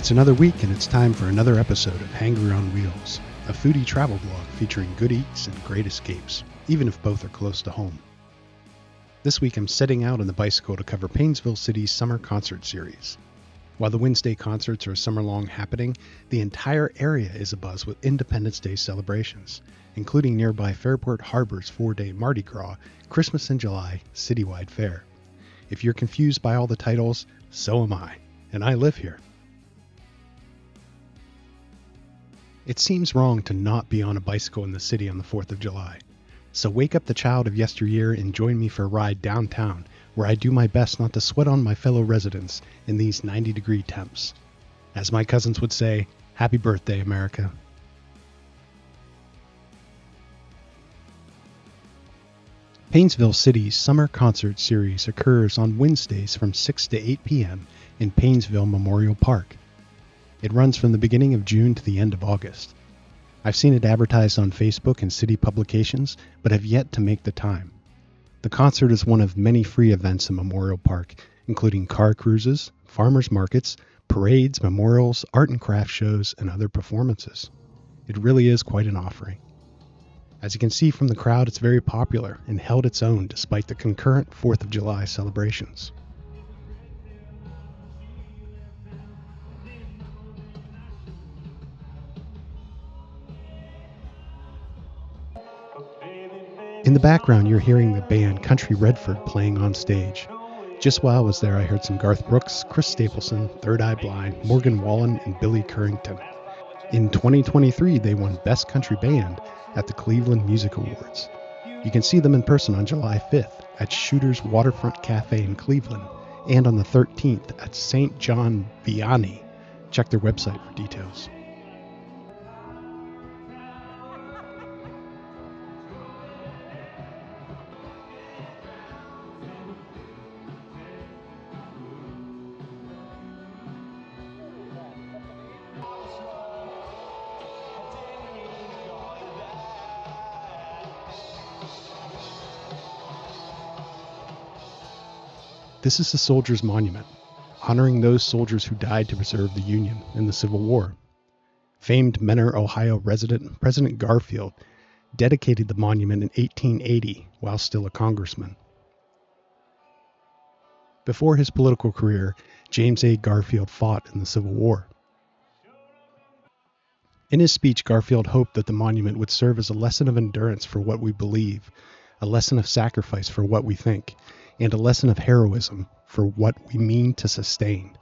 It's another week and it's time for another episode of Hangry On Wheels, a foodie travel blog featuring good eats and great escapes, even if both are close to home. This week I'm setting out on the bicycle to cover Painesville City's summer concert series. While the Wednesday concerts are a summer-long happening, the entire area is abuzz with Independence Day celebrations, including nearby Fairport Harbor's 4-day Mardi Gras, Christmas in July citywide fair. If you're confused by all the titles, so am I, and I live here. It seems wrong to not be on a bicycle in the city on the 4th of July. So wake up the child of yesteryear and join me for a ride downtown, where I do my best not to sweat on my fellow residents in these 90-degree temps. As my cousins would say, happy birthday, America. Painesville City's summer concert series occurs on Wednesdays from 6 to 8 p.m. in Painesville Memorial Park. It runs from the beginning of June to the end of August. I've seen it advertised on Facebook and city publications, but have yet to make the time. The concert is one of many free events in Memorial Park, including car cruises, farmers markets, parades, memorials, art and craft shows, and other performances. It really is quite an offering. As you can see from the crowd, it's very popular and held its own despite the concurrent 4th of July celebrations. In the background, you're hearing the band Country Redford playing on stage. Just while I was there, I heard some Garth Brooks, Chris Stapleton, Third Eye Blind, Morgan Wallen, and Billy Currington. In 2023, they won Best Country Band at the Cleveland Music Awards. You can see them in person on July 5th at Shooter's Waterfront Cafe in Cleveland and on the 13th at St. John Vianney. Check their website for details. This is the Soldiers' Monument, honoring those soldiers who died to preserve the Union in the Civil War. Famed Mentor, Ohio resident President Garfield dedicated the monument in 1880 while still a congressman. Before his political career, James A. Garfield fought in the Civil War. In his speech, Garfield hoped that the monument would serve as a lesson of endurance for what we believe, a lesson of sacrifice for what we think, and a lesson of heroism for what we mean to sustain.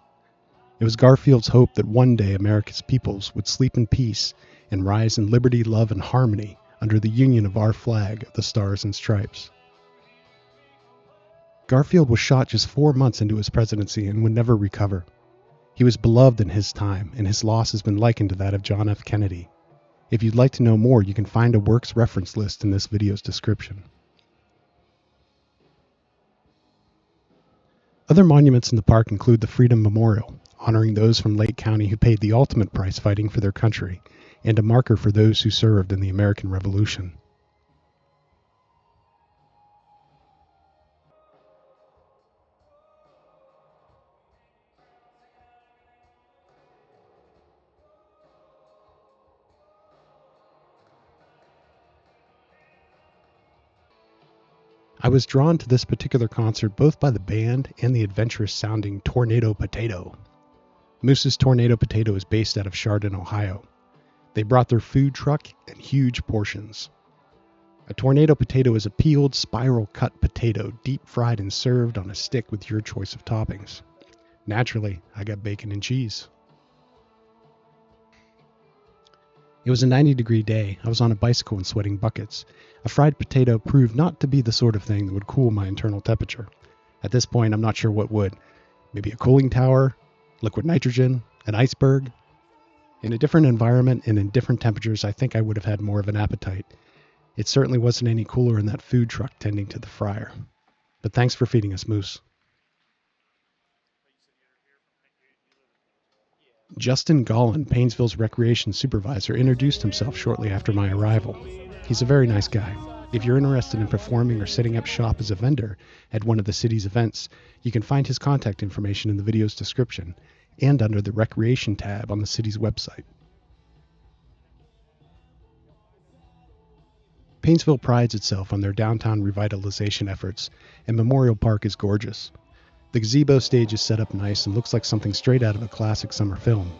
It was Garfield's hope that one day America's peoples would sleep in peace and rise in liberty, love, and harmony under the union of our flag of the Stars and Stripes. Garfield was shot just 4 months into his presidency and would never recover. He was beloved in his time, and his loss has been likened to that of John F. Kennedy. If you'd like to know more, you can find a works reference list in this video's description. Other monuments in the park include the Freedom Memorial, honoring those from Lake County who paid the ultimate price fighting for their country, and a marker for those who served in the American Revolution. I was drawn to this particular concert both by the band and the adventurous-sounding Tornado Potato. Moose's Tornado Potato is based out of Chardon, Ohio. They brought their food truck and huge portions. A tornado potato is a peeled, spiral-cut potato, deep-fried and served on a stick with your choice of toppings. Naturally, I got bacon and cheese. It was a 90-degree day. I was on a bicycle and sweating buckets. A fried potato proved not to be the sort of thing that would cool my internal temperature. At this point, I'm not sure what would. Maybe a cooling tower, liquid nitrogen, an iceberg. In a different environment and in different temperatures, I think I would have had more of an appetite. It certainly wasn't any cooler in that food truck tending to the fryer. But thanks for feeding us, Moose. Justin Gollin, Painesville's recreation supervisor, introduced himself shortly after my arrival. He's a very nice guy. If you're interested in performing or setting up shop as a vendor at one of the city's events, you can find his contact information in the video's description, and under the Recreation tab on the city's website. Painesville prides itself on their downtown revitalization efforts, and Memorial Park is gorgeous. The gazebo stage is set up nice and looks like something straight out of a classic summer film.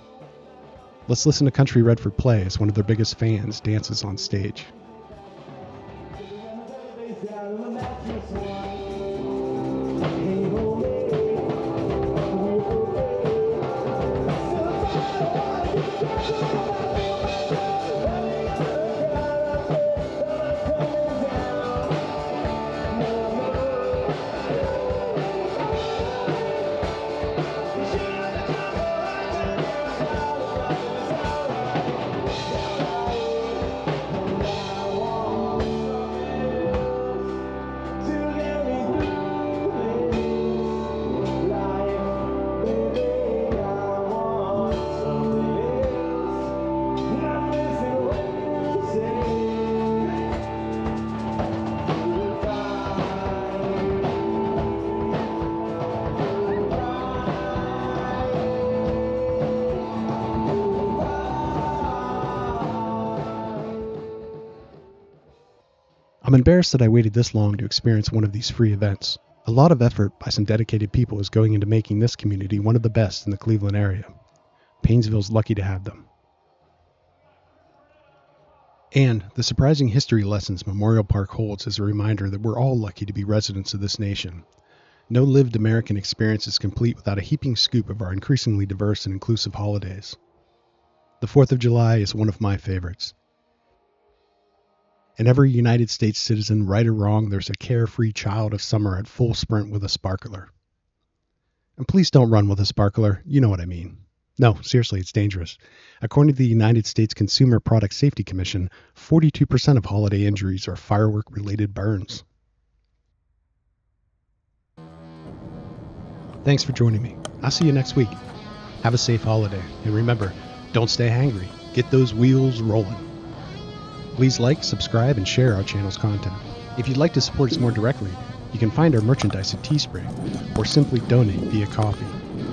Let's listen to Country Redford play as one of their biggest fans dances on stage. I'm embarrassed that I waited this long to experience one of these free events. A lot of effort by some dedicated people is going into making this community one of the best in the Cleveland area. Painesville's lucky to have them. And the surprising history lessons Memorial Park holds is a reminder that we're all lucky to be residents of this nation. No lived American experience is complete without a heaping scoop of our increasingly diverse and inclusive holidays. The 4th of July is one of my favorites. In every United States citizen, right or wrong, there's a carefree child of summer at full sprint with a sparkler. And please don't run with a sparkler, you know what I mean. No, seriously, it's dangerous. According to the United States Consumer Product Safety Commission, 42% of holiday injuries are firework-related burns. Thanks for joining me. I'll see you next week. Have a safe holiday, and remember, don't stay hangry. Get those wheels rolling. Please like, subscribe, and share our channel's content. If you'd like to support us more directly, you can find our merchandise at Teespring, or simply donate via Coffee.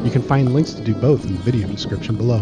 You can find links to do both in the video description below.